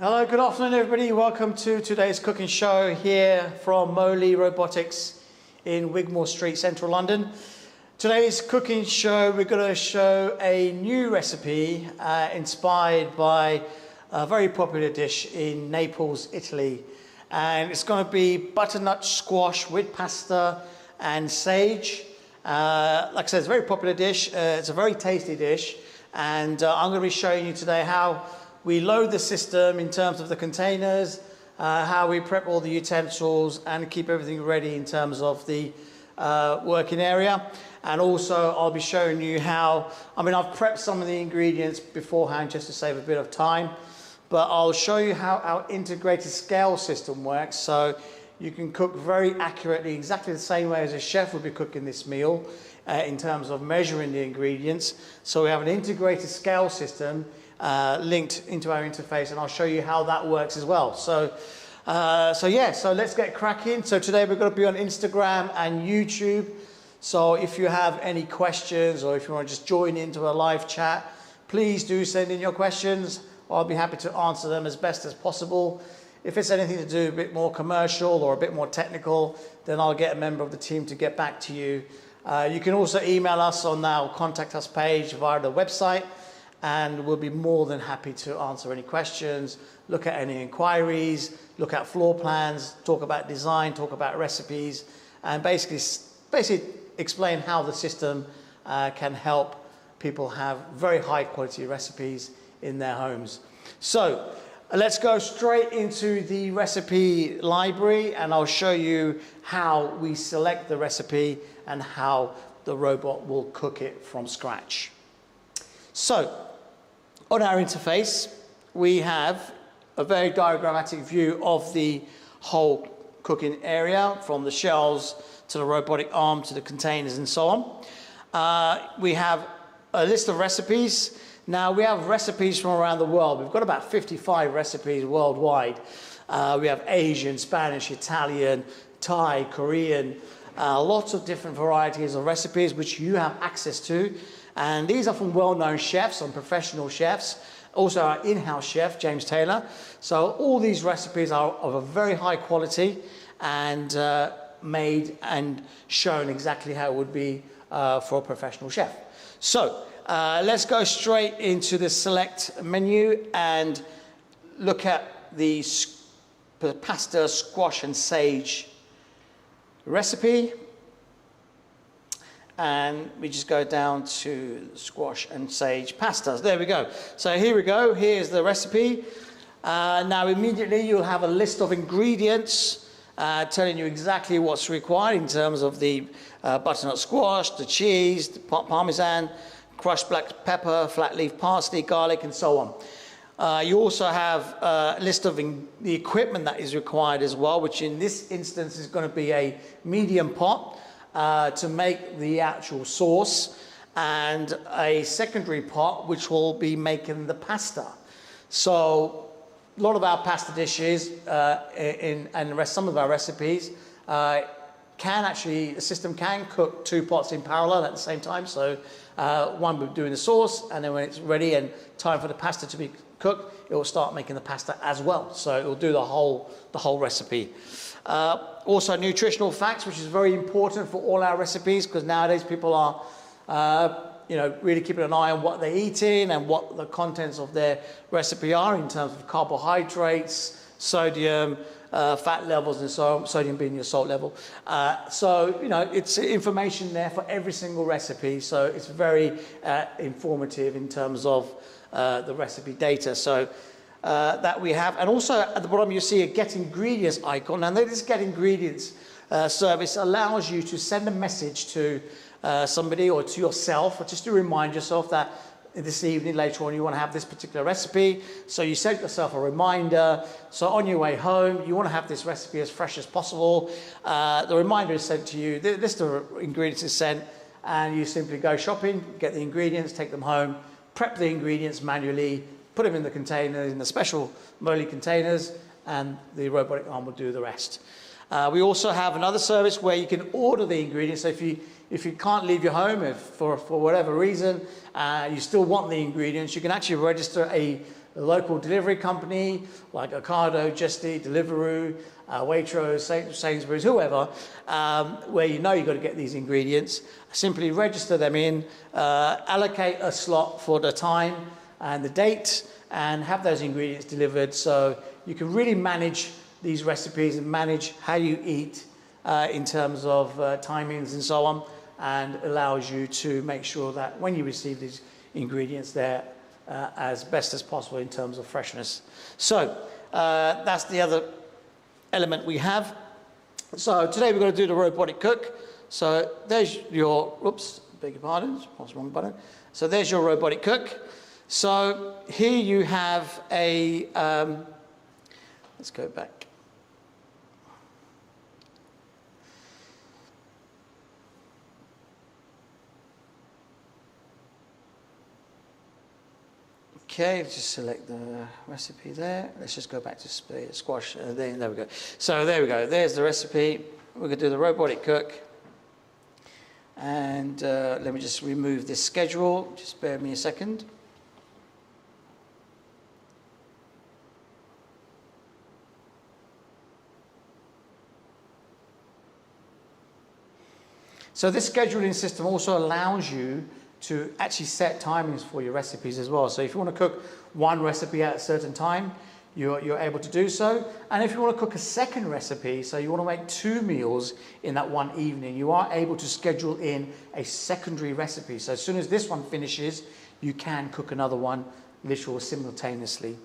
Hello, good afternoon everybody. Welcome to today's cooking show here from Moley Robotics in Wigmore Street, central London. Today's cooking show, we're going to show a new recipe inspired by a very popular dish in Naples, Italy. And it's going to be butternut squash with pasta and sage. Like I said, it's a very popular dish. It's a very tasty dish. And I'm going to be showing you today how we load the system in terms of the containers, how we prep all the utensils and keep everything ready in terms of the working area. And also I'll be showing you how, I've prepped some of the ingredients beforehand just to save a bit of time, but I'll show you how our integrated scale system works so you can cook very accurately, exactly the same way as a chef would be cooking this meal in terms of measuring the ingredients. So we have an integrated scale system linked into our interface, and I'll show you how that works as well. So let's get cracking. So today we're going to be on Instagram and YouTube. So if you have any questions or if you want to just join into a live chat, please do send in your questions. I'll be happy to answer them as best as possible. If it's anything to do a bit more commercial or a bit more technical, then I'll get a member of the team to get back to you. You can also email us on our contact us page via the website, and we'll be more than happy to answer any questions, look at any inquiries, look at floor plans, talk about design, talk about recipes, and basically explain how the system can help people have very high quality recipes in their homes. So let's go straight into the recipe library, and I'll show you how we select the recipe and how the robot will cook it from scratch. So on our interface, we have a very diagrammatic view of the whole cooking area, from the shelves to the robotic arm to the containers and so on. We have a list of recipes. Now we have recipes from around the world. We've got about 55 recipes worldwide. We have Asian, Spanish, Italian, Thai, Korean, lots of different varieties of recipes which you have access to. And these are from well-known chefs and professional chefs, also our in-house chef, James Taylor. So all these recipes are of a very high quality and made and shown exactly how it would be for a professional chef. So let's go straight into the select menu and look at the pasta, squash and sage recipe. And we just go down to squash and sage pastas. There we go. So here we go. Here's the recipe. Now immediately you'll have a list of ingredients telling you exactly what's required in terms of the butternut squash, the cheese, the parmesan, crushed black pepper, flat leaf parsley, garlic, and so on. You also have a list of the equipment that is required as well, which in this instance is going to be a medium pot to make the actual sauce, and a secondary pot which will be making the pasta. So a lot of our pasta dishes some of our recipes the system can cook two pots in parallel at the same time. So one will be doing the sauce, and then when it's ready and time for the pasta to be cooked, it will start making the pasta as well. So it will do the whole recipe. Also nutritional facts, which is very important for all our recipes, because nowadays people are really keeping an eye on what they're eating and what the contents of their recipe are in terms of carbohydrates, sodium, fat levels and so on, sodium being your salt level. It's information there for every single recipe, so it's very informative in terms of the recipe data. So that we have, and also at the bottom you see a get ingredients icon. Now this get ingredients service allows you to send a message to somebody or to yourself, or just to remind yourself that this evening later on you want to have this particular recipe. So you set yourself a reminder, so on your way home you want to have this recipe as fresh as possible. The reminder is sent to you, the list of ingredients is sent, and you simply go shopping, get the ingredients, take them home, prep the ingredients manually, put them in the containers, in the special Moley containers, and the robotic arm will do the rest. We also have another service where you can order the ingredients. So if you can't leave your home, if for whatever reason you still want the ingredients, you can actually register a a local delivery company like Ocado, Just Eat, Deliveroo, Waitrose, Sainsbury's, whoever, where you know you've got to get these ingredients, simply register them in, allocate a slot for the time and the date, and have those ingredients delivered, so you can really manage these recipes and manage how you eat in terms of timings and so on, and allows you to make sure that when you receive these ingredients, they're as best as possible in terms of freshness. So that's the other element we have. So today we're going to do the robotic cook. So there's your, oops, beg your pardon, press the wrong button. So there's your robotic cook. So here you have a, let's go back. Okay, let's just select the recipe there. Let's just go back to squash. There we go. So there we go. There's the recipe. We're going to do the robotic cook. And let me just remove this schedule. Just bear with me a second. So this scheduling system also allows you to actually set timings for your recipes as well. So if you want to cook one recipe at a certain time, you're able to do so. And if you want to cook a second recipe, so you want to make 2 meals in that one evening, you are able to schedule in a secondary recipe. So as soon as this one finishes, you can cook another one literally simultaneously.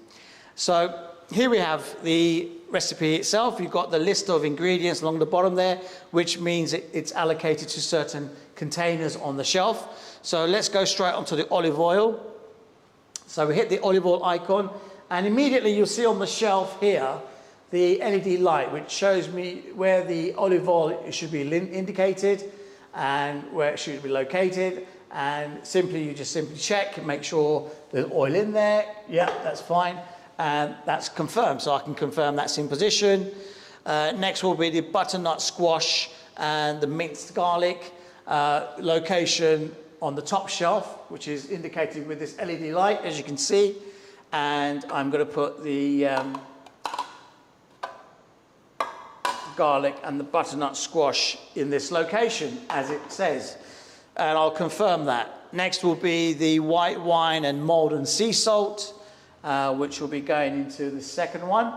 So here we have the recipe itself. You've got the list of ingredients along the bottom there, which means it's allocated to certain containers on the shelf. So let's go straight onto the olive oil. So we hit the olive oil icon, and immediately you'll see on the shelf here the LED light, which shows me where the olive oil should be indicated and where it should be located. And you just simply check and make sure there's oil in there. Yeah, that's fine. And that's confirmed, so I can confirm that's in position. Next will be the butternut squash and the minced garlic. Location on the top shelf, which is indicated with this LED light, as you can see. And I'm going to put the garlic and the butternut squash in this location, as it says. And I'll confirm that. Next will be the white wine and Maldon sea salt, which will be going into the second one.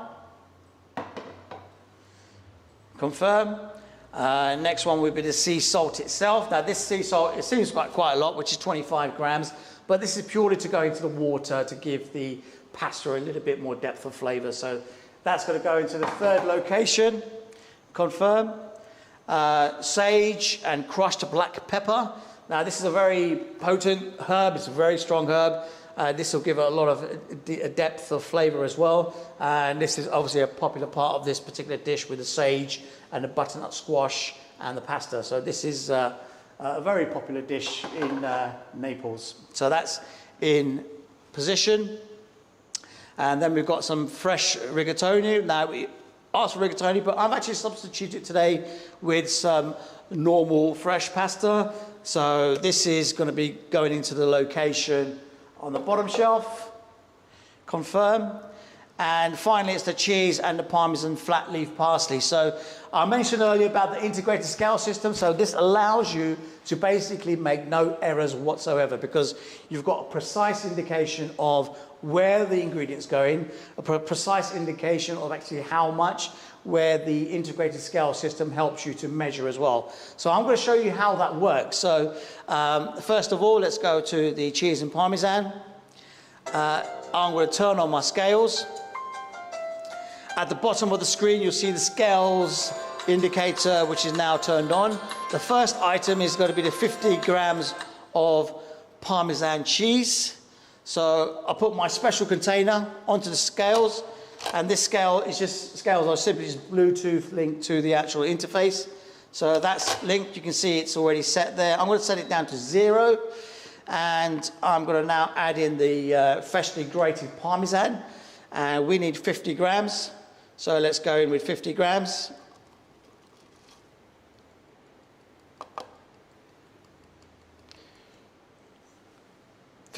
Confirm. Next one will be the sea salt itself. Now this sea salt, it seems quite a lot, which is 25 grams, but this is purely to go into the water to give the pasta a little bit more depth of flavour. So that's going to go into the third location. Confirm. Sage and crushed black pepper. Now this is a very potent herb, it's a very strong herb. This will give it a lot of depth of flavour as well. And this is obviously a popular part of this particular dish with the sage and the butternut squash and the pasta. So this is a very popular dish in Naples. So that's in position. And then we've got some fresh rigatoni. Now we asked for rigatoni, but I've actually substituted today with some normal fresh pasta. So this is going to be going into the location on the bottom shelf. Confirm. And finally, it's the cheese and the Parmesan flat leaf parsley. So I mentioned earlier about the integrated scale system. So this allows you to basically make no errors whatsoever, because you've got a precise indication of where the ingredients go in, a precise indication of actually how much, where the integrated scale system helps you to measure as well. So I'm going to show you how that works. So first of all, let's go to the cheese and Parmesan. I'm going to turn on my scales. At the bottom of the screen, you'll see the scales indicator, which is now turned on. The first item is going to be the 50 grams of Parmesan cheese. So I'll put my special container onto the scales, and this scale is just, scales are simply just Bluetooth linked to the actual interface. So that's linked, you can see it's already set there. I'm going to set it down to 0, and I'm going to now add in the freshly grated Parmesan. And we need 50 grams. So let's go in with 50 grams.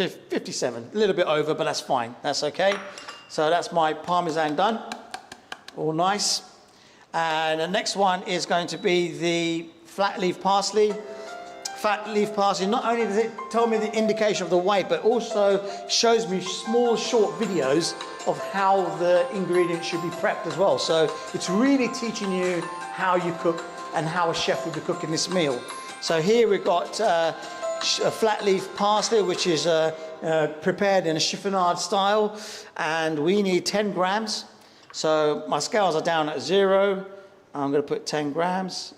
57, a little bit over, but that's fine. That's okay. So that's my Parmesan done. All nice. And the next one is going to be the flat leaf parsley. Flat leaf parsley, not only does it tell me the indication of the weight, but also shows me small, short videos of how the ingredients should be prepped as well. So it's really teaching you how you cook and how a chef would be cooking this meal. So here we've got a flat leaf parsley, which is prepared in a chiffonade style, and we need 10 grams. So my scales are down at 0. I'm going to put 10 grams.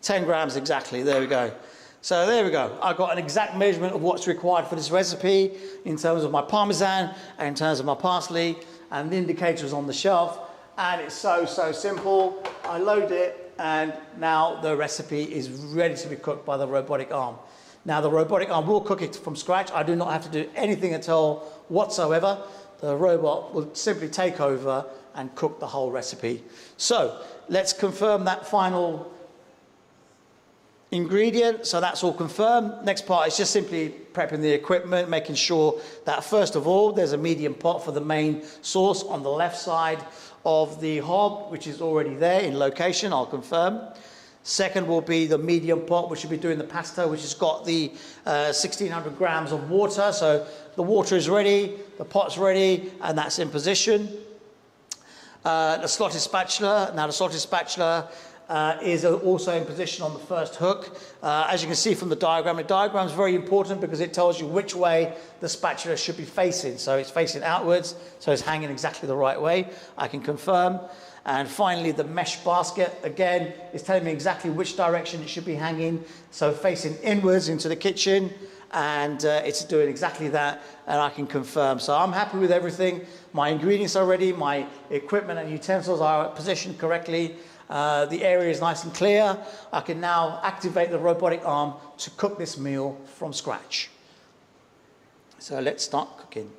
10 grams exactly, there we go. So there we go. I've got an exact measurement of what's required for this recipe in terms of my Parmesan and in terms of my parsley, and the indicator is on the shelf. And it's so simple. I load it, and now the recipe is ready to be cooked by the robotic arm. Now the robotic arm will cook it from scratch. I do not have to do anything at all whatsoever. The robot will simply take over and cook the whole recipe. So let's confirm that final ingredient. So that's all confirmed. Next part is just simply prepping the equipment, making sure that first of all there's a medium pot for the main sauce on the left side of the hob, which is already there in location. I'll confirm. Second will be the medium pot, which will be doing the pasta, which has got the 1600 grams of water. So the water is ready, the pot's ready, and that's in position. The slotted spatula. Now the slotted spatula is also in position on the first hook. As you can see from the diagram is very important because it tells you which way the spatula should be facing. So it's facing outwards, so it's hanging exactly the right way. I can confirm. And finally, the mesh basket, again, is telling me exactly which direction it should be hanging. So facing inwards into the kitchen, and it's doing exactly that, and I can confirm. So I'm happy with everything. My ingredients are ready, my equipment and utensils are positioned correctly. The area is nice and clear. I can now activate the robotic arm to cook this meal from scratch. So let's start cooking.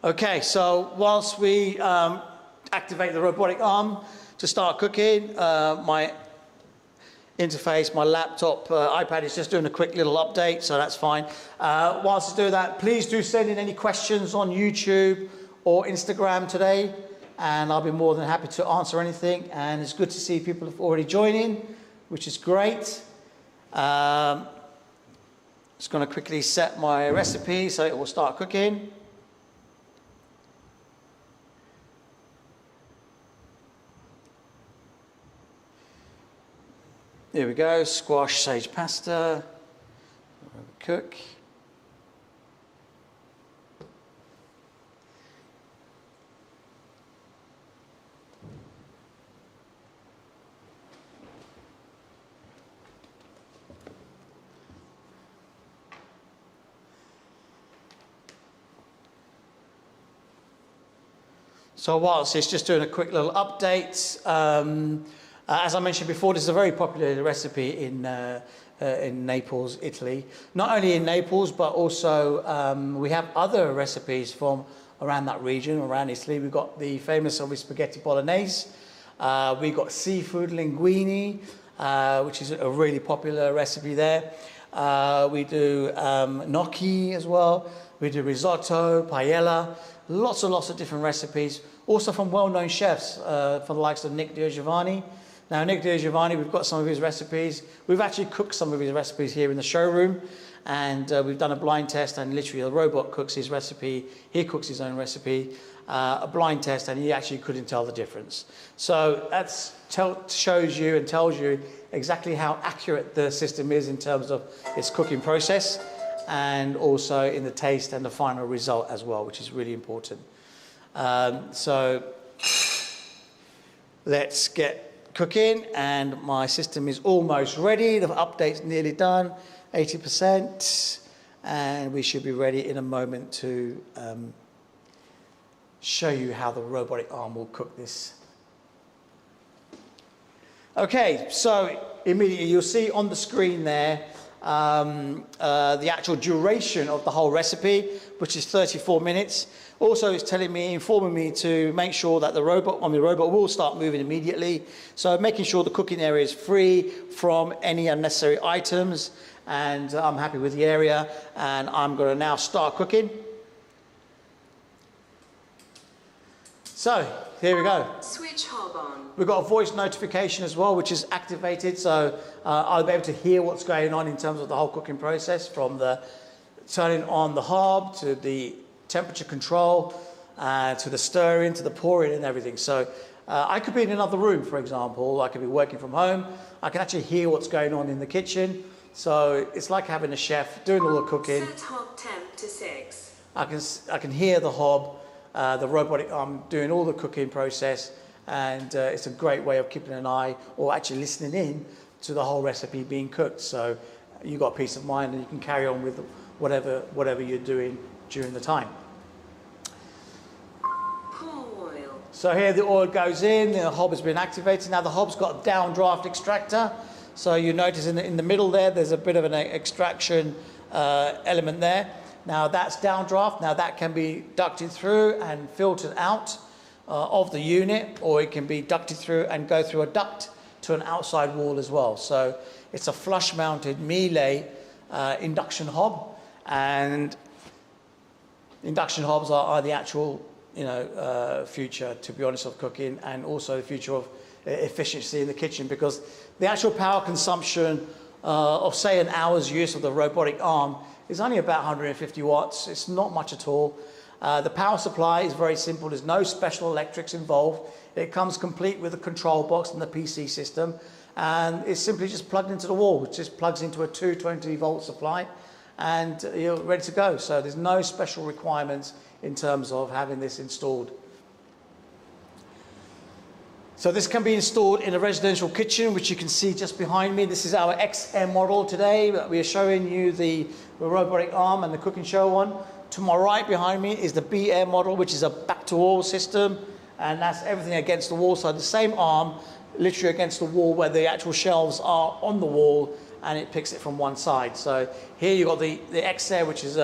Okay, so whilst we activate the robotic arm to start cooking, my interface, my laptop, iPad is just doing a quick little update, so that's fine. Whilst I do that, please do send in any questions on YouTube or Instagram today, and I'll be more than happy to answer anything. And it's good to see people have already joined in, which is great. Just going to quickly set my recipe so it will start cooking. Here we go, squash sage pasta, cook. So whilst it's just doing a quick little update, as I mentioned before, this is a very popular recipe in Naples, Italy. Not only in Naples, but also we have other recipes from around that region, around Italy. We've got the famous spaghetti bolognese. We've got seafood linguine, which is a really popular recipe there. We do gnocchi as well. We do risotto, paella, lots and lots of different recipes. Also from well-known chefs, for the likes of Nick Giovanni. Now, Nick Giovanni, we've got some of his recipes. We've actually cooked some of his recipes here in the showroom, and we've done a blind test, and literally a robot cooks his recipe. He cooks his own recipe, a blind test, and he actually couldn't tell the difference. So that shows you and tells you exactly how accurate the system is in terms of its cooking process, and also in the taste and the final result as well, which is really important. So let's get cooking, and my system is almost ready. The update's nearly done, 80%, and we should be ready in a moment to show you how the robotic arm will cook this. Okay, so immediately you'll see on the screen there the actual duration of the whole recipe, which is 34 minutes. Also, it's informing me to make sure that the robot will start moving immediately. So making sure the cooking area is free from any unnecessary items. And I'm happy with the area. And I'm going to now start cooking. So here we go. Switch hob on. We've got a voice notification as well, which is activated. So I'll be able to hear what's going on in terms of the whole cooking process, from the turning on the hob to the temperature control, to the stirring, to the pouring and everything. So I could be in another room, for example. I could be working from home. I can actually hear what's going on in the kitchen. So it's like having a chef doing all the cooking. Set hob temp to 6. I can hear the hob, the robotic arm doing all the cooking process, and it's a great way of keeping an eye, or actually listening in to the whole recipe being cooked. So you've got peace of mind, and you can carry on with whatever you're doing during the time. Pour oil. So here the oil goes in, the hob has been activated. Now the hob's got a downdraft extractor. So you notice in the middle there's a bit of an extraction element there. Now that's downdraft. Now that can be ducted through and filtered out of the unit, or it can be ducted through and go through a duct to an outside wall as well. So it's a flush mounted Moley induction hob, and induction hobs are the actual future, to be honest, of cooking, and also the future of efficiency in the kitchen, because the actual power consumption of, say, an hour's use of the robotic arm is only about 150 watts. It's not much at all. The power supply is very simple. There's no special electrics involved. It comes complete with a control box and the PC system, and it's simply just plugged into the wall. It just plugs into a 220 volt supply, and you're ready to go. So there's no special requirements in terms of having this installed. So this can be installed in a residential kitchen, which you can see just behind me. This is our XM model today. We are showing you the robotic arm and the cooking show one. To my right behind me is the BM model, which is a back-to-wall system, and that's everything against the wall. So the same arm, literally against the wall, where the actual shelves are on the wall, and it picks it from one side. So here you've got the X-Air, which is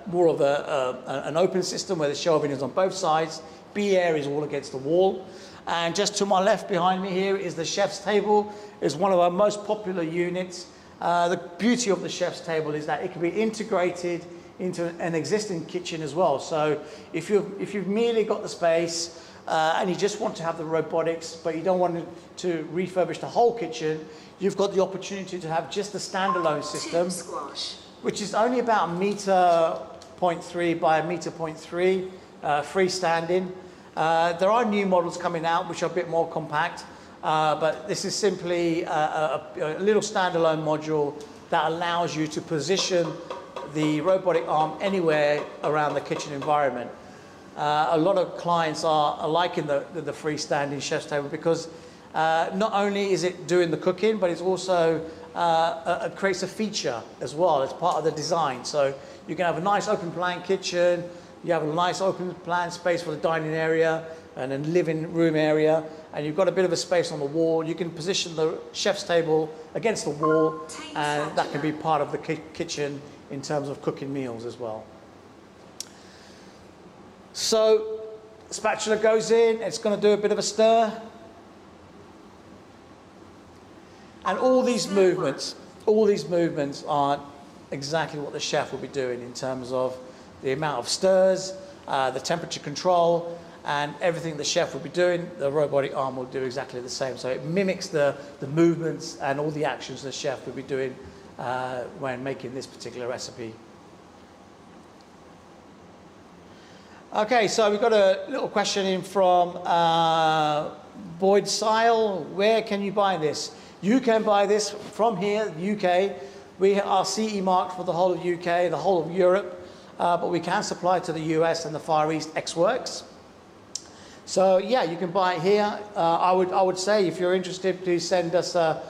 more of an open system where the shelving is on both sides. B-Air is all against the wall. And just to my left behind me here is the chef's table. It's one of our most popular units. The beauty of the chef's table is that it can be integrated into an existing kitchen as well. So if you've merely got the space and you just want to have the robotics, but you don't want to refurbish the whole kitchen, you've got the opportunity to have just the standalone system, which is only about 1.3 meters by 1.3 meters, freestanding. There are new models coming out which are a bit more compact, but this is simply a little standalone module that allows you to position the robotic arm anywhere around the kitchen environment. A lot of clients are liking the freestanding chef's table, because not only is it doing the cooking, but it's also creates a feature as well as part of the design. So you can have a nice open plan kitchen. You have a nice open plan space for the dining area and a living room area, and you've got a bit of a space on the wall. You can position the chef's table against the wall, and that can be part of the kitchen in terms of cooking meals as well. So spatula goes in, it's going to do a bit of a stir. And all these movements are exactly what the chef will be doing in terms of the amount of stirs, the temperature control, and everything the chef will be doing, the robotic arm will do exactly the same. So it mimics the movements and all the actions the chef will be doing when making this particular recipe. Okay, so we've got a little question in from Boyd Sile. Where can you buy this? You can buy this from here, the UK. We are CE marked for the whole of UK, the whole of Europe. But we can supply to the US and the Far East ex-works. So yeah, you can buy it here. I would say, if you're interested, please send us a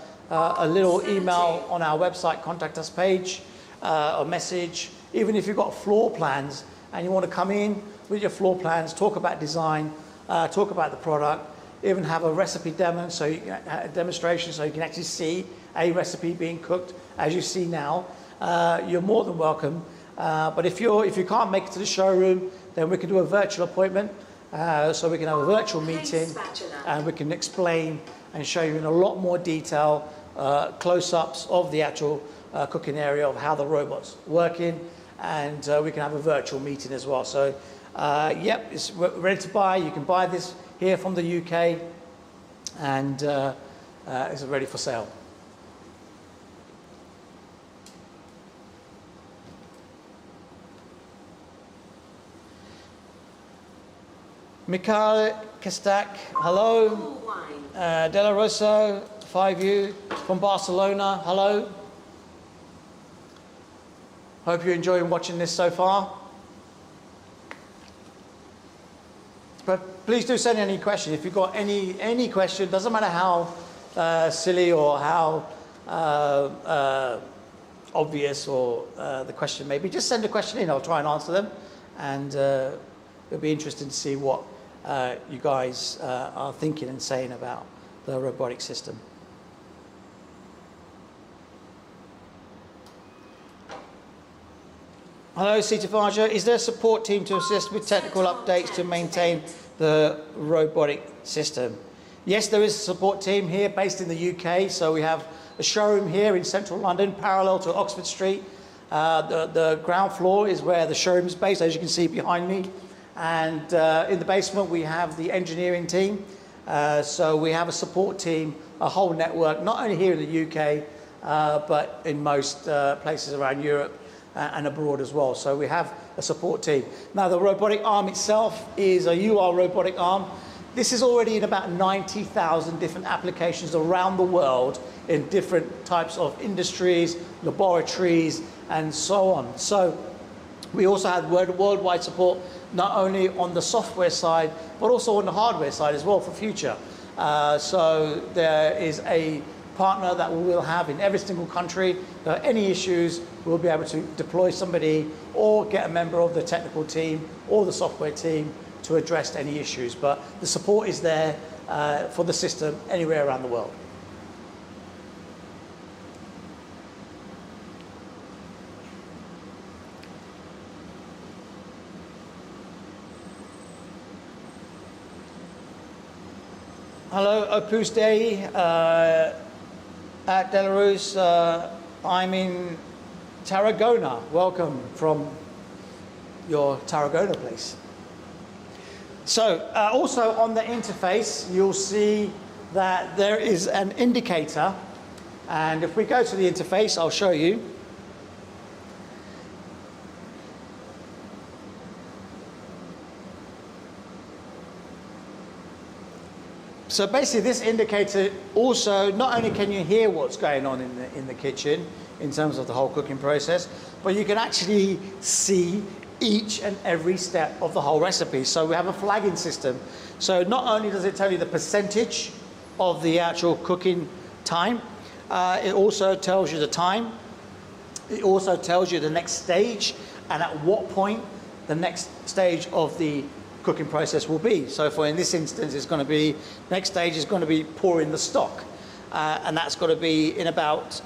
little email on our website, contact us page, or message. Even if you've got floor plans and you want to come in with your floor plans, talk about design, talk about the product, even have a recipe demo, so a demonstration, so you can actually see a recipe being cooked as you see now, you're more than welcome. But if you can't make it to the showroom, then we can do a virtual appointment, so we can have a virtual meeting, and we can explain and show you in a lot more detail close-ups of the actual cooking area of how the robot's working, and we can have a virtual meeting as well. So yep, it's ready to buy. You can buy this here from the UK, and it's ready for sale. Mikhail Kestak, hello. De La Rosa, 5U from Barcelona, hello. Hope you're enjoying watching this so far. But please do send any questions. If you've got any question, doesn't matter how silly or how obvious or the question may be, just send a question in. I'll try and answer them, and it'll be interesting to see what you guys are thinking and saying about the robotic system. Hello, Sita Faja. Is there a support team to assist with technical updates to maintain the robotic system? Yes, there is a support team here based in the UK. So we have a showroom here in central London, parallel to Oxford Street. The ground floor is where the showroom is based, as you can see behind me. And in the basement, we have the engineering team. So we have a support team, a whole network, not only here in the UK, but in most places around Europe and abroad as well. So we have a support team. Now, the robotic arm itself is a UR robotic arm. This is already in about 90,000 different applications around the world in different types of industries, laboratories, and so on. So we also have worldwide support, not only on the software side, but also on the hardware side as well for future. So there is a partner that we will have in every single country. Any issues, we'll be able to deploy somebody or get a member of the technical team or the software team to address any issues. But the support is there for the system anywhere around the world. Hello, Opus Dei at Belarus. I'm in Tarragona. Welcome from your Tarragona place. So also on the interface, you'll see that there is an indicator. And if we go to the interface, I'll show you. So basically, this indicator also, not only can you hear what's going on in the kitchen in terms of the whole cooking process, but you can actually see each and every step of the whole recipe. So we have a flagging system. So not only does it tell you the percentage of the actual cooking time, it also tells you the time. It also tells you the next stage and at what point the next stage of the cooking process will be. So for in this instance, it's going to be, next stage is going to be pouring the stock. And that's got to be in about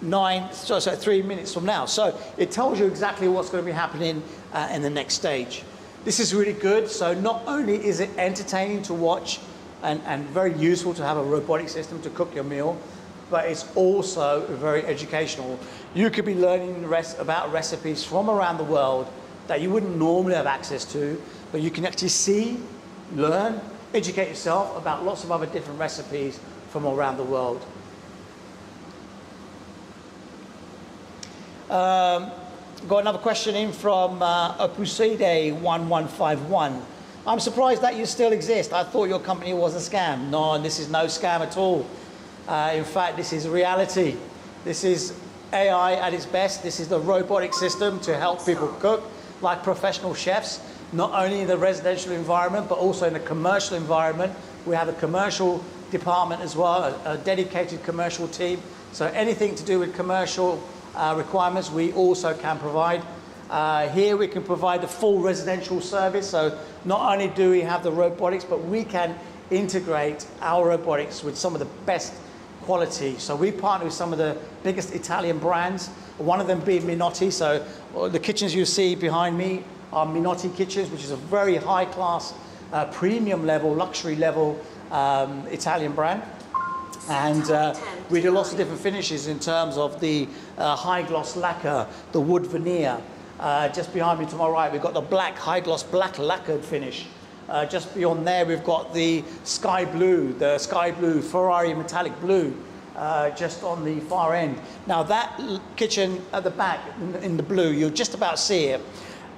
3 minutes from now. So it tells you exactly what's going to be happening in the next stage. This is really good. So not only is it entertaining to watch and very useful to have a robotic system to cook your meal, but it's also very educational. You could be learning about recipes from around the world that you wouldn't normally have access to, but you can actually see, learn, educate yourself about lots of other different recipes from around the world. Got another question in from Opuside1151. I'm surprised that you still exist. I thought your company was a scam. No, this is no scam at all. In fact, this is reality. This is AI at its best. This is the robotic system to help people cook like professional chefs, not only in the residential environment, but also in the commercial environment. We have a commercial department as well, a dedicated commercial team. So anything to do with commercial requirements, we also can provide. Here we can provide the full residential service. So not only do we have the robotics, but we can integrate our robotics with some of the best quality. So we partner with some of the biggest Italian brands, one of them being Minotti. So the kitchens you see behind me are Minotti kitchens, which is a very high class, premium level, luxury level Italian brand. And we do lots of different finishes in terms of the high gloss lacquer, the wood veneer. Just behind me to my right, we've got the black, high gloss black lacquered finish. Just beyond there, we've got the sky blue Ferrari metallic blue, just on the far end. Now that kitchen at the back in the blue, you'll just about see it.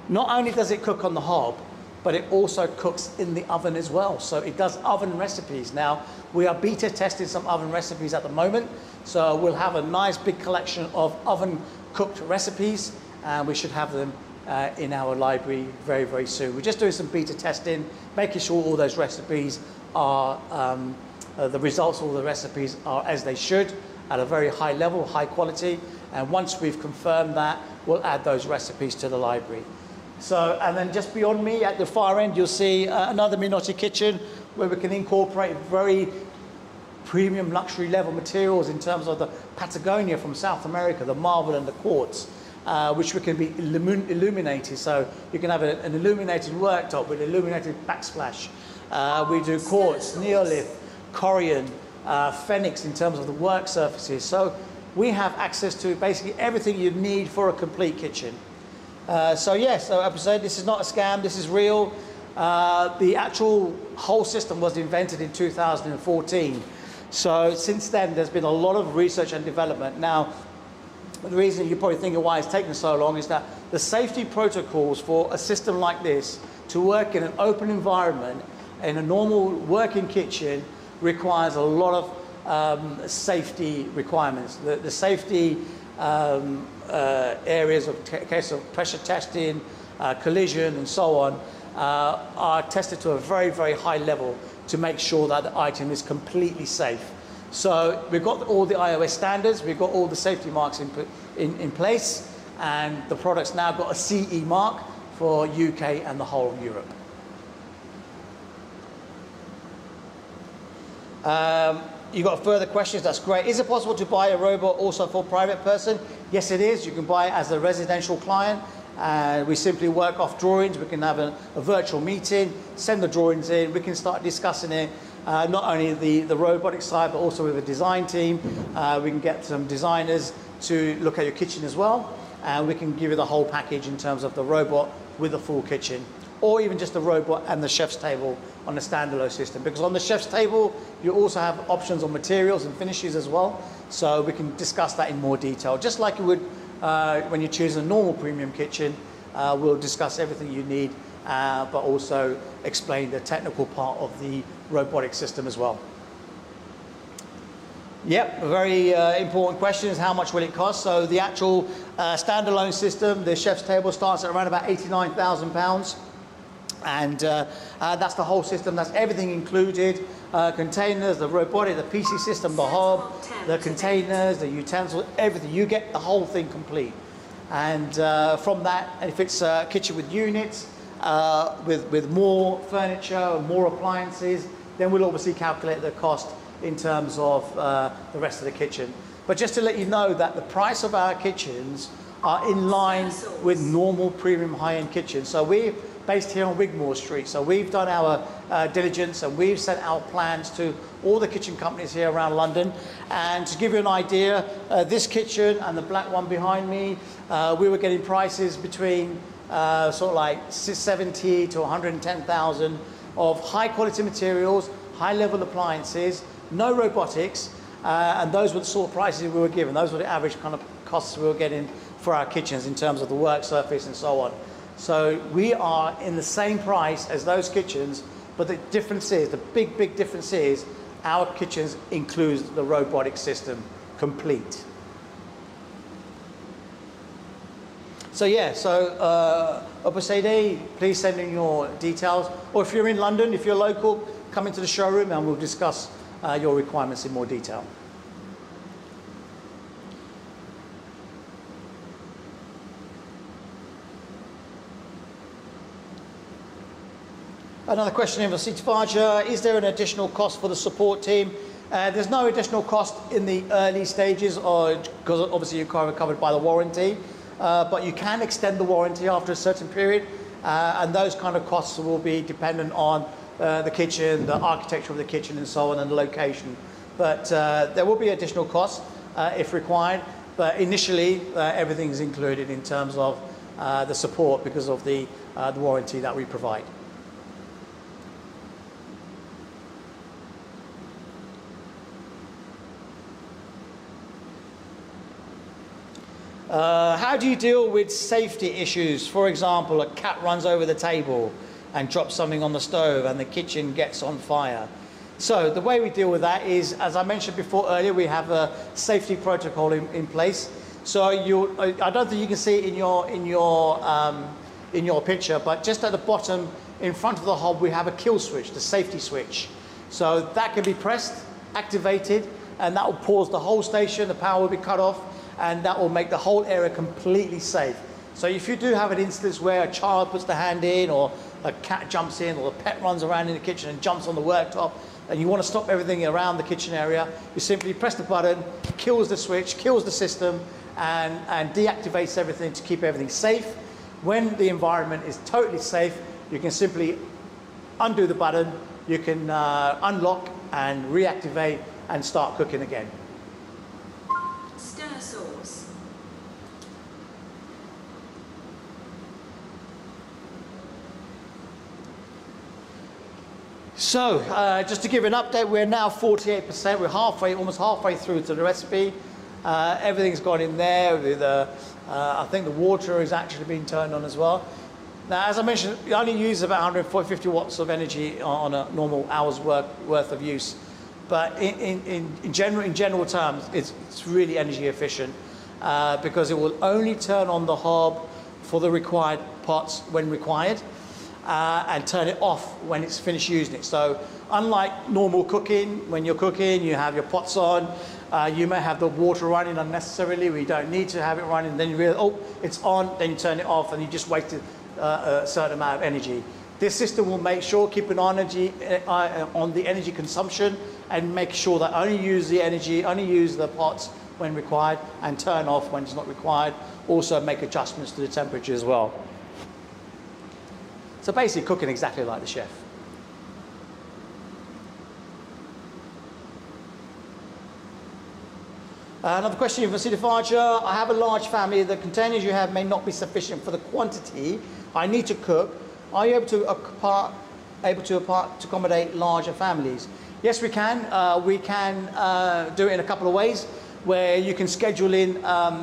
Not only does it cook on the hob, but it also cooks in the oven as well. So it does oven recipes. Now, we are beta testing some oven recipes at the moment. So we'll have a nice big collection of oven cooked recipes, and we should have them in our library very, very soon. We're just doing some beta testing, making sure all those recipes are, the results of all the recipes are as they should, at a very high level, high quality. And once we've confirmed that, we'll add those recipes to the library. So, and then just beyond me at the far end, you'll see another Minotti kitchen where we can incorporate very premium luxury level materials in terms of the Patagonia from South America, the marble and the quartz, which we can be illuminated. So you can have an illuminated worktop with illuminated backsplash. We do quartz, neolith, corian, phoenix in terms of the work surfaces. So we have access to basically everything you need for a complete kitchen. So this is not a scam, this is real. The actual whole system was invented in 2014. So since then, there's been a lot of research and development. Now, the reason you're probably thinking why it's taken so long is that the safety protocols for a system like this to work in an open environment, in a normal working kitchen, requires a lot of safety requirements. The safety areas of case of pressure testing, collision and so on are tested to a very, very high level to make sure that the item is completely safe. So we've got all the iOS standards, we've got all the safety marks in place, and the product's now got a CE mark for UK and the whole of Europe. You got further questions? That's great. Is it possible to buy a robot also for a private person? Yes, it is. You can buy it as a residential client. We simply work off drawings. We can have a virtual meeting, send the drawings in. We can start discussing it, not only the robotic side, but also with the design team. We can get some designers to look at your kitchen as well. And we can give you the whole package in terms of the robot with the full kitchen, or even just the robot and the chef's table on a standalone system. Because on the chef's table, you also have options on materials and finishes as well. So we can discuss that in more detail. Just like you would when you choose a normal premium kitchen, we'll discuss everything you need, but also explain the technical part of the robotic system as well. Yep, a very important question is how much will it cost? So the actual standalone system, the chef's table, starts at around about £89,000. And that's the whole system, that's everything included. Containers, the robotic, the PC system, the hob, the containers, the utensils, everything. You get the whole thing complete. And from that, if it's a kitchen with units, with more furniture, more appliances, then we'll obviously calculate the cost in terms of the rest of the kitchen. But just to let you know that the price of our kitchens are in line with normal premium high-end kitchens. So we're based here on Wigmore Street. So we've done our diligence and we've sent our plans to all the kitchen companies here around London. And to give you an idea, this kitchen and the black one behind me, we were getting prices between sort of like 70 to 110,000 of high quality materials, high level appliances, no robotics, and those were the sort of prices we were given. Those were the average kind of costs we were getting for our kitchens in terms of the work surface and so on. So we are in the same price as those kitchens, but the difference is, the big difference is, our kitchens includes the robotic system complete. So yeah, Opusade, please send in your details. Or if you're in London, if you're local, come into the showroom and we'll discuss your requirements in more detail. Another question in for Sita Faja, is there an additional cost for the support team? There's no additional cost in the early stages, because obviously you're covered by the warranty, but you can extend the warranty after a certain period, and those kind of costs will be dependent on the kitchen, the architecture of the kitchen and so on, and the location. But there will be additional costs if required, but initially everything's included in terms of the support because of the warranty that we provide. How do you deal with safety issues? For example, a cat runs over the table and drops something on the stove and the kitchen gets on fire. So the way we deal with that is, as I mentioned before earlier, we have a safety protocol in place. So I don't think you can see it in your picture, but just at the bottom in front of the hob we have a kill switch, the safety switch. So that can be pressed, activated, and that will pause the whole station, the power will be cut off, and that will make the whole area completely safe. So if you do have an instance where a child puts the hand in, or a cat jumps in, or a pet runs around in the kitchen and jumps on the worktop, and you want to stop everything around the kitchen area, you simply press the button, kills the switch, kills the system, and deactivates everything to keep everything safe. When the environment is totally safe, you can simply undo the button, you can unlock and reactivate and start cooking again. Stir sauce. So, just to give an update, we're now 48%. We're almost halfway through to the recipe. Everything's gone in there. I think the water is actually being turned on as well. Now, as I mentioned, you only use about 150 watts of energy on a normal hour's worth of use. But in general terms, it's really energy efficient because it will only turn on the hob for the required pots when required, and turn it off when it's finished using it. So unlike normal cooking, when you're cooking, you have your pots on, you may have the water running unnecessarily, we don't need to have it running, then you realize, oh, it's on, then you turn it off, and you just wasted a certain amount of energy. This system will make sure, keep an energy on the energy consumption, and make sure that only use the pots when required, and turn off when it's not required. Also make adjustments to the temperature as well. So basically cooking exactly like the chef. Another question from Sita Faja. I have a large family. The containers you have may not be sufficient for the quantity I need to cook. Are you able to accommodate larger families? Yes, we can. We can do it in a couple of ways, where you can schedule in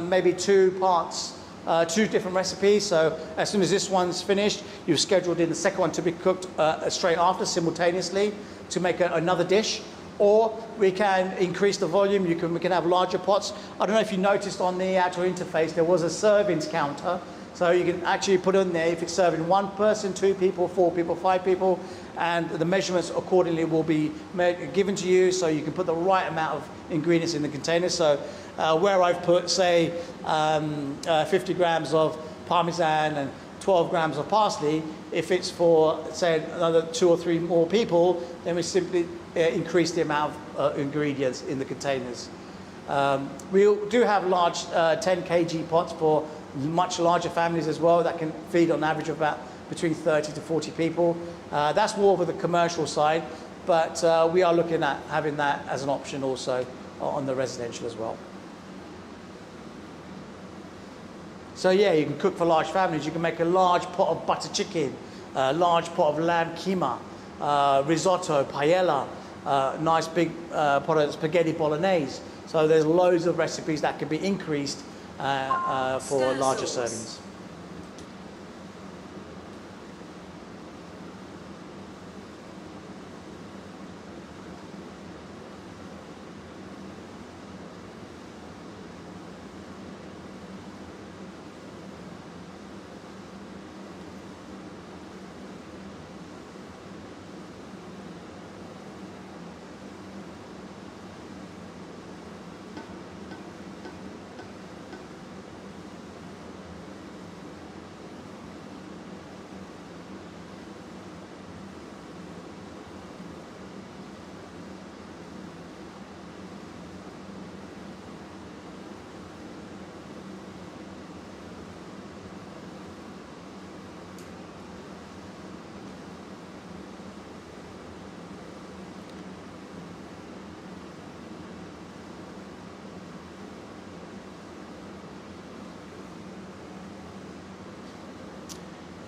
maybe two different recipes. So as soon as this one's finished, you've scheduled in the second one to be cooked straight after, simultaneously, to make another dish. Or we can increase the volume. We can have larger pots. I don't know if you noticed on the actual interface, there was a servings counter. So you can actually put in there if it's serving one person, 2 people, 4 people, 5 people, and the measurements accordingly will be given to you, so you can put the right amount of ingredients in the container. So where I've put, say, 50 grams of Parmesan and 12 grams of parsley, if it's for, say, another 2 or 3 more people, then we simply increase the amount of ingredients in the containers. We do have large 10 kg pots for much larger families as well, that can feed on average of about between 30 to 40 people. That's more for the commercial side, but we are looking at having that as an option also on the residential as well. So yeah, you can cook for large families. You can make a large pot of butter chicken, a large pot of lamb keema, risotto, paella, nice big pot of spaghetti bolognese. So there's loads of recipes that can be increased for larger servings.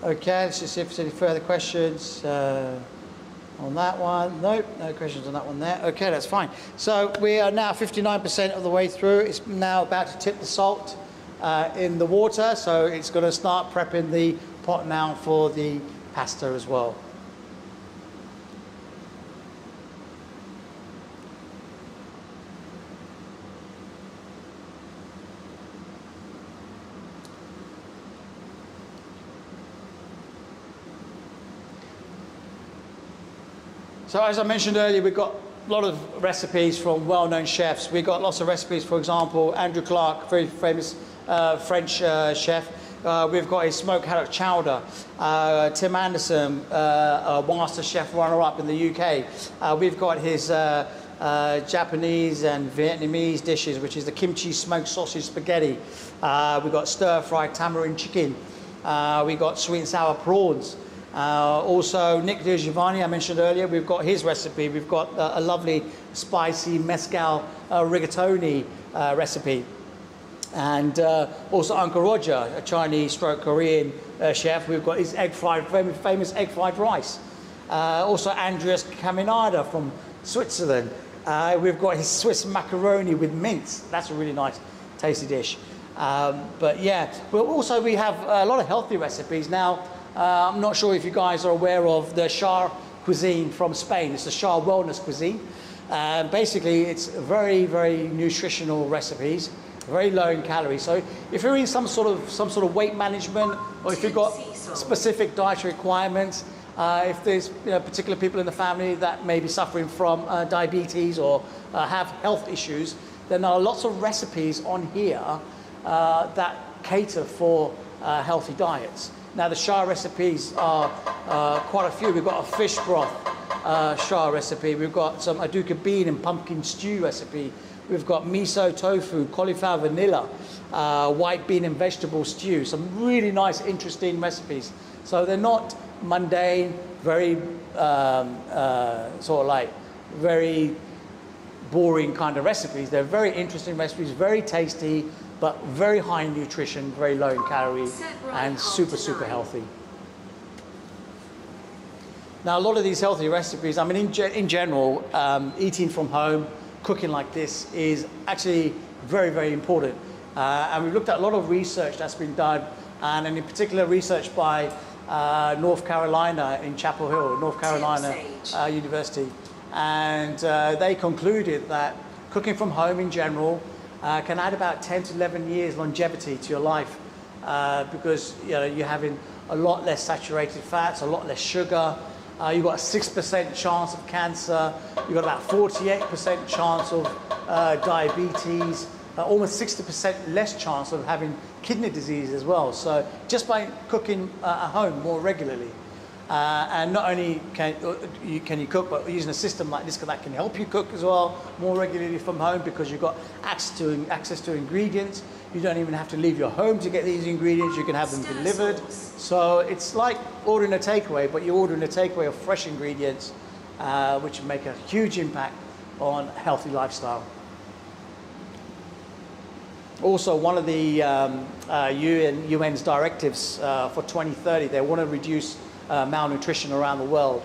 Okay, let's just see if there's any further questions on that one. Nope, no questions on that one there. Okay, that's fine. So we are now 59% of the way through. It's now about to tip the salt in the water, so it's going to start prepping the pot now for the pasta as well. So as I mentioned earlier, we've got a lot of recipes from well-known chefs. We've got lots of recipes, for example, Andrew Clark, very famous French chef. We've got his smoked haddock chowder. Tim Anderson, a master chef runner-up in the UK. We've got his Japanese and Vietnamese dishes, which is the kimchi smoked sausage spaghetti. We've got stir-fried tamarind chicken. We've got sweet and sour prawns. Also, Nick DiGiovanni, I mentioned earlier, we've got his recipe. We've got a lovely spicy mezcal rigatoni recipe. And also Uncle Roger, a Chinese stroke Korean chef. We've got his famous egg fried rice. Also Andreas Caminada from Switzerland. We've got his Swiss macaroni with mince. That's a really nice, tasty dish. But yeah, but also we have a lot of healthy recipes now. I'm not sure if you guys are aware of the Shah cuisine from Spain. It's the Shah wellness cuisine. Basically, it's very, very nutritional recipes, very low in calories. So if you're in some sort of weight management, or if you've got specific dietary requirements, if there's particular people in the family that may be suffering from diabetes or have health issues, then there are lots of recipes on here that cater for healthy diets. Now the Shah recipes are quite a few. We've got a fish broth Shah recipe. We've got some aduka bean and pumpkin stew recipe. We've got miso tofu, cauliflower vanilla, white bean and vegetable stew. Some really nice, interesting recipes. So they're not mundane, very sort of like very boring kind of recipes. They're very interesting recipes, very tasty, but very high in nutrition, very low in calories, and super, super healthy. Now, a lot of these healthy recipes, I mean, in general, eating from home, cooking like this is actually very, very important. And we've looked at a lot of research that's been done, and in particular research by North Carolina in Chapel Hill, North Carolina University. And they concluded that cooking from home in general can add about 10 to 11 years longevity to your life because you're having a lot less saturated fats, a lot less sugar. You've got a 6% chance of cancer. You've got about 48% chance of diabetes, almost 60% less chance of having kidney disease as well. So just by cooking at home more regularly. And not only can you cook, but using a system like this that can help you cook as well more regularly from home because you've got access to ingredients. You don't even have to leave your home to get these ingredients. You can have them delivered. So it's like ordering a takeaway, but you're ordering a takeaway of fresh ingredients, which make a huge impact on a healthy lifestyle. Also, one of the UN's directives for 2030, they want to reduce malnutrition around the world,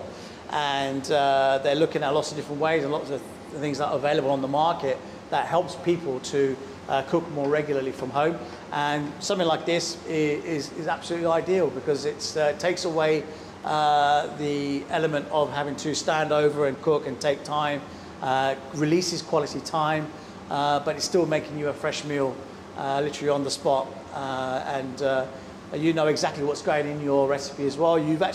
and they're looking at lots of different ways and lots of things that are available on the market that helps people to cook more regularly from home. And something like this is absolutely ideal because it takes away the element of having to stand over and cook and take time, releases quality time, but it's still making you a fresh meal literally on the spot. You know exactly what's going in your recipe as well. You can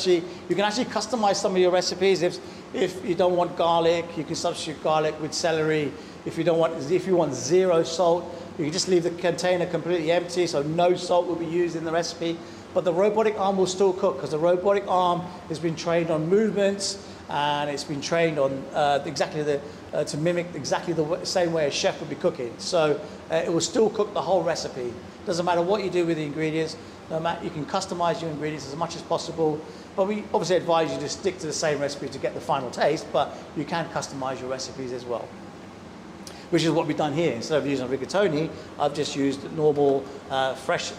actually customize some of your recipes. If you don't want garlic, you can substitute garlic with celery. If you want zero salt, you can just leave the container completely empty, so no salt will be used in the recipe. But the robotic arm will still cook because the robotic arm has been trained on movements and it's been trained on to mimic exactly the same way a chef would be cooking. So it will still cook the whole recipe. Doesn't matter what you do with the ingredients. You can customize your ingredients as much as possible, but we obviously advise you to stick to the same recipe to get the final taste, but you can customize your recipes as well, which is what we've done here. Instead of using rigatoni, I've just used normal fresh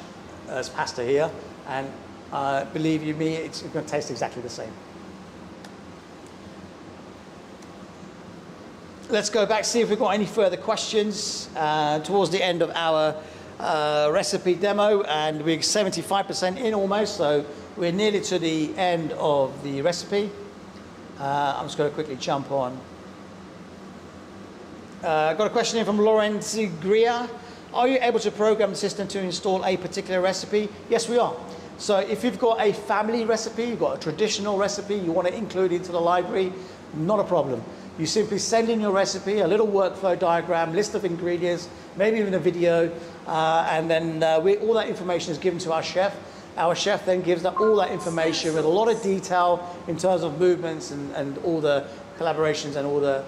pasta here, and believe you me, it's going to taste exactly the same. Let's go back, see if we've got any further questions towards the end of our recipe demo, and we're 75% in almost, so we're nearly to the end of the recipe. I'm just going to quickly jump on. Got a question in from Lawrence Greer. Are you able to program the system to install a particular recipe? Yes, we are. So if you've got a family recipe, you've got a traditional recipe you want to include into the library, not a problem. You simply send in your recipe, a little workflow diagram, list of ingredients, maybe even a video, and then all that information is given to our chef. Our chef then gives all that information with a lot of detail in terms of movements and all the collaborations and all the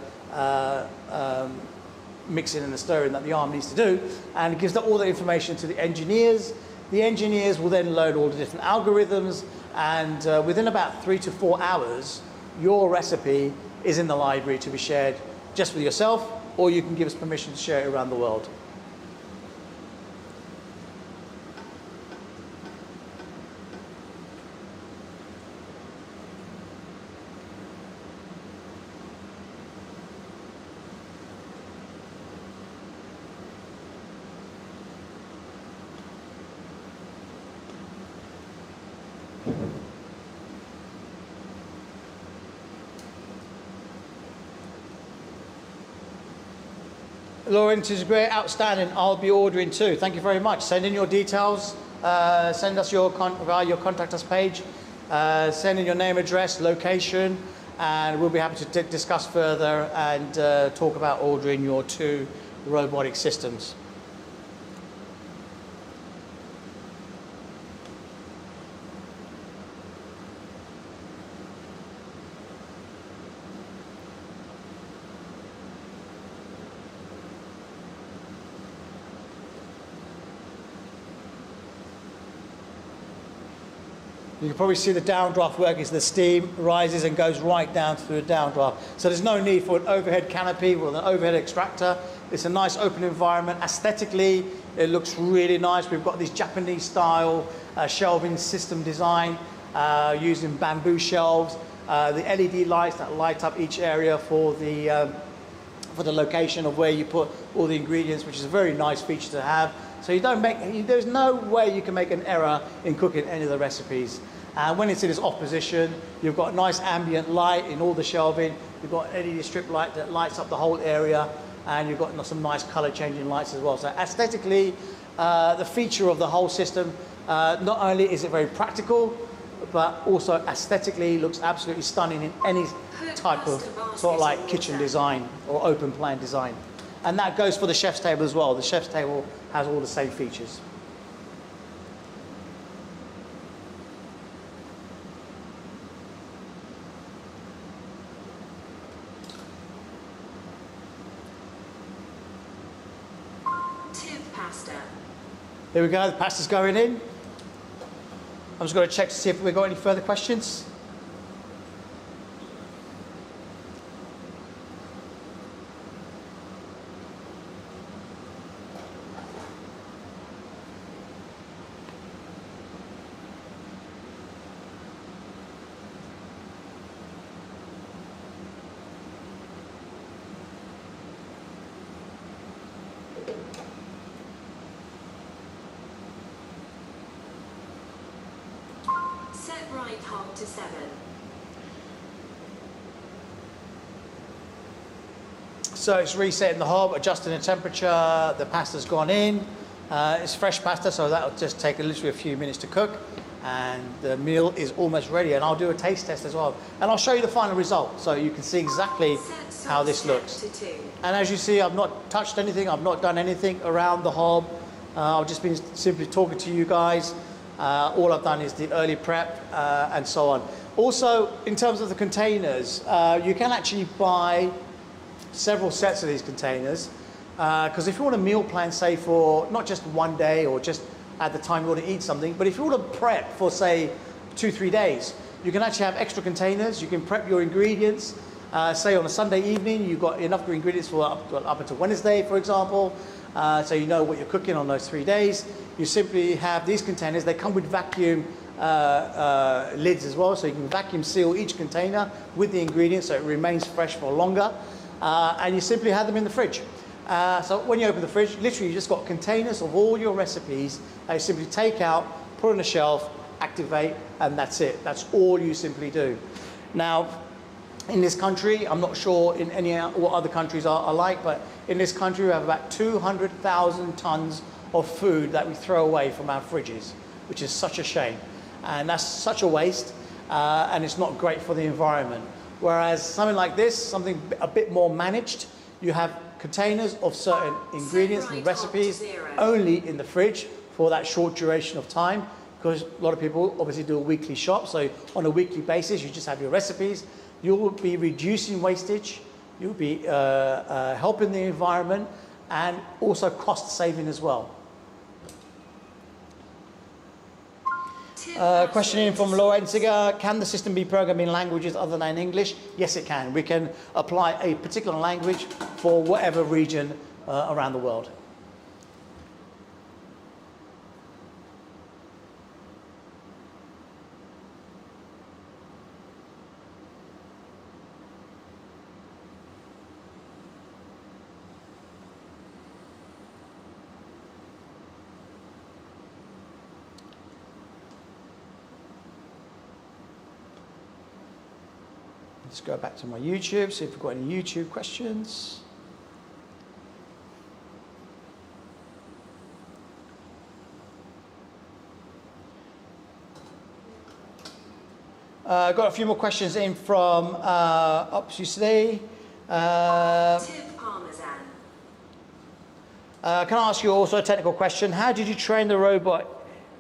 mixing and the stirring that the arm needs to do, and gives all the information to the engineers. The engineers will then load all the different algorithms, and within about 3 to 4 hours, your recipe is in the library to be shared just with yourself, or you can give us permission to share it around the world. Lawrence is great, outstanding. I'll be ordering too. Thank you very much. Send in your details. Send us your contact us page. Send in your name, address, location, and we'll be happy to discuss further and talk about ordering your 2 robotic systems. You can probably see the downdraft working, so the steam rises and goes right down through the downdraft. So there's no need for an overhead canopy with an overhead extractor. It's a nice open environment. Aesthetically, it looks really nice. We've got this Japanese style shelving system design using bamboo shelves. The LED lights that light up each area for the location of where you put all the ingredients, which is a very nice feature to have. So there's no way you can make an error in cooking any of the recipes. And when it's in its off position, you've got nice ambient light in all the shelving. You've got LED strip light that lights up the whole area, and you've got some nice color changing lights as well. So aesthetically, the feature of the whole system, not only is it very practical, but also aesthetically looks absolutely stunning in any type of sort of like kitchen design or open plan design. And that goes for the chef's table as well. The chef's table has all the same features. Pasta. Here we go, the pasta's going in. I'm just going to check to see if we've got any further questions. Right hob to 7. So it's resetting the hob, adjusting the temperature, the pasta's gone in. It's fresh pasta, so that'll just take literally a few minutes to cook. And the meal is almost ready, and I'll do a taste test as well. And I'll show you the final result, so you can see exactly how this looks. And as you see, I've not touched anything, I've not done anything around the hob. I've just been simply talking to you guys. All I've done is the early prep and so on. Also, in terms of the containers, you can actually buy several sets of these containers, because if you want a meal plan, say for not just one day or just at the time you want to eat something, but if you want to prep for say 2-3 days, you can actually have extra containers. You can prep your ingredients. Say on a Sunday evening, you've got enough ingredients for up until Wednesday, for example. So you know what you're cooking on those 3 days. You simply have these containers. They come with vacuum lids as well, so you can vacuum seal each container with the ingredients so it remains fresh for longer. And you simply have them in the fridge. So when you open the fridge, literally you just got containers of all your recipes that you simply take out, put on a shelf, activate, and that's it. That's all you simply do. Now, in this country, I'm not sure in any what other countries are like, but in this country we have about 200,000 tons of food that we throw away from our fridges, which is such a shame. And that's such a waste, and it's not great for the environment. Whereas something like this, something a bit more managed, you have containers of certain ingredients and recipes only in the fridge for that short duration of time, because a lot of people obviously do a weekly shop. So on a weekly basis, you just have your recipes. You'll be reducing wastage, you'll be helping the environment, and also cost saving as well. Question in from Lorenziga, can the system be programmed in languages other than English? Yes, it can. We can apply a particular language for whatever region around the world. Let's go back to my YouTube, see if we've got any YouTube questions. Got a few more questions in from Opsy. Tip parmesan. Can I ask you also a technical question? How did you train the robot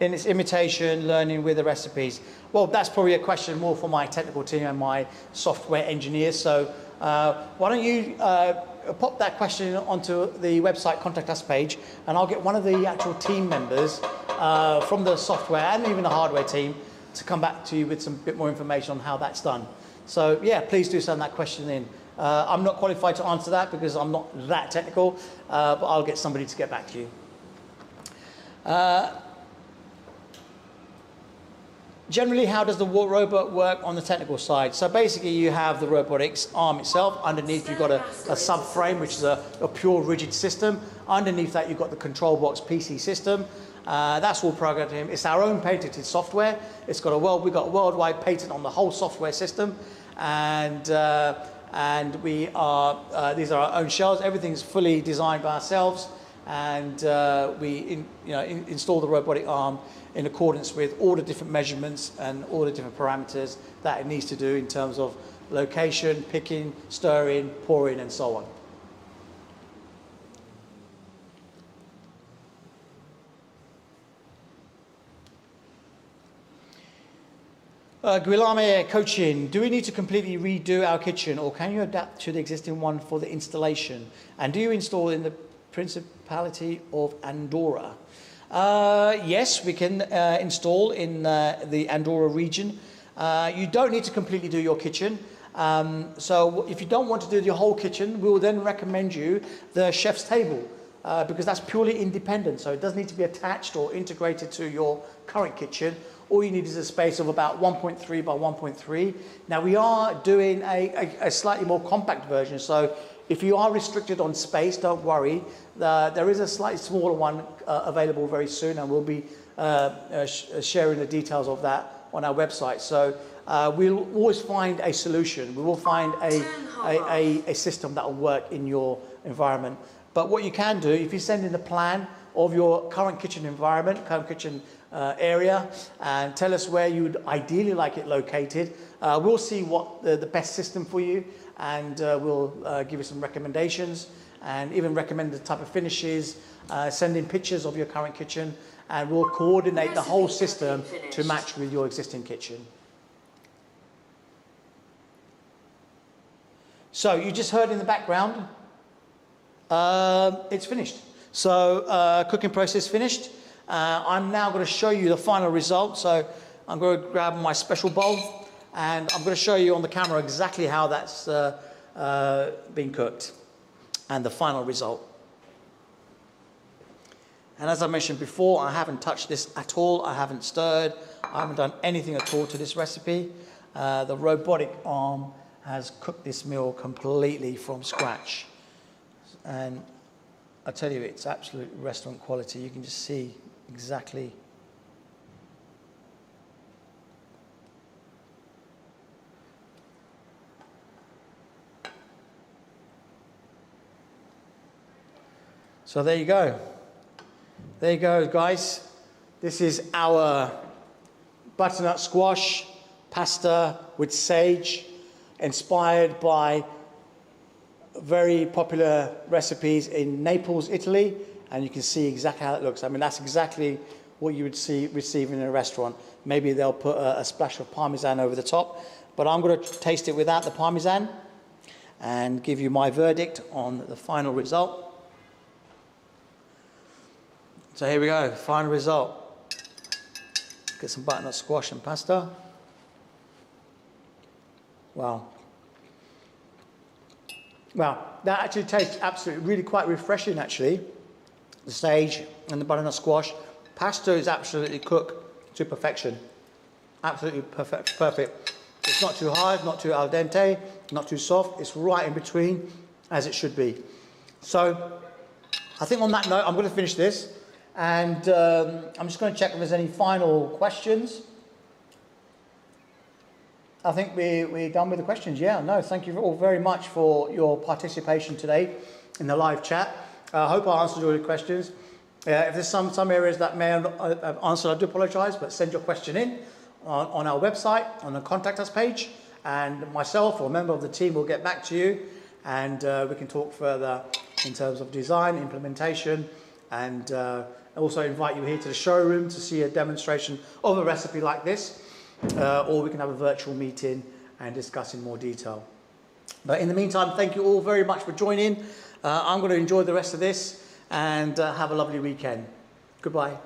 in its imitation learning with the recipes? Well, that's probably a question more for my technical team and my software engineers. So why don't you pop that question onto the website Contact Us page, and I'll get one of the actual team members from the software and even the hardware team to come back to you with some bit more information on how that's done. So yeah, please do send that question in. I'm not qualified to answer that because I'm not that technical, but I'll get somebody to get back to you. Generally, how does the robot work on the technical side? So basically, you have the robotics arm itself. Underneath, you've got a subframe, which is a pure rigid system. Underneath that, you've got the control box PC system. That's all programmed in. It's our own patented software. We've got a worldwide patent on the whole software system, and these are our own shells. Everything's fully designed by ourselves, and we install the robotic arm in accordance with all the different measurements and all the different parameters that it needs to do in terms of location, picking, stirring, pouring, and so on. Guilherme Coaching, do we need to completely redo our kitchen, or can you adapt to the existing one for the installation? And do you install in the Principality of Andorra? Yes, we can install in the Andorra region. You don't need to completely do your kitchen. So if you don't want to do your whole kitchen, we will then recommend you the chef's table, because that's purely independent. So it doesn't need to be attached or integrated to your current kitchen. All you need is a space of about 1.3 by 1.3. Now we are doing a slightly more compact version. So if you are restricted on space, don't worry. There is a slightly smaller one available very soon, and we'll be sharing the details of that on our website. So we'll always find a solution. We will find a system that will work in your environment. But what you can do, if you send in a plan of your current kitchen environment, current kitchen area, and tell us where you would ideally like it located, we'll see what the best system for you, and we'll give you some recommendations and even recommend the type of finishes, send in pictures of your current kitchen, and we'll coordinate the whole system to match with your existing kitchen. So you just heard in the background, it's finished. So cooking process finished. I'm now going to show you the final result. So I'm going to grab my special bowl, and I'm going to show you on the camera exactly how that's been cooked and the final result. And as I mentioned before, I haven't touched this at all. I haven't stirred. I haven't done anything at all to this recipe. The robotic arm has cooked this meal completely from scratch. And I tell you, it's absolute restaurant quality. You can just see exactly. So there you go. There you go, guys. This is our butternut squash pasta with sage, inspired by very popular recipes in Naples, Italy, and you can see exactly how it looks. I mean, that's exactly what you would receive in a restaurant. Maybe they'll put a splash of Parmesan over the top, but I'm going to taste it without the Parmesan and give you my verdict on the final result. So here we go, final result. Get some butternut squash and pasta. Wow. Wow, that actually tastes absolutely, really quite refreshing actually. The sage and the butternut squash. Pasta is absolutely cooked to perfection. Absolutely perfect. It's not too hard, not too al dente, not too soft. It's right in between, as it should be. So, I think on that note, I'm going to finish this. And I'm just going to check if there's any final questions. I think we're done with the questions. Yeah, no, thank you all very much for your participation today in the live chat. I hope I answered all your questions. If there's some areas that may have answered, I do apologise, but send your question in on our website, on the contact us page, and myself or a member of the team will get back to you, and we can talk further in terms of design, implementation, and also invite you here to the showroom to see a demonstration of a recipe like this, or we can have a virtual meeting and discuss in more detail. But in the meantime, thank you all very much for joining. I'm going to enjoy the rest of this and have a lovely weekend. Goodbye.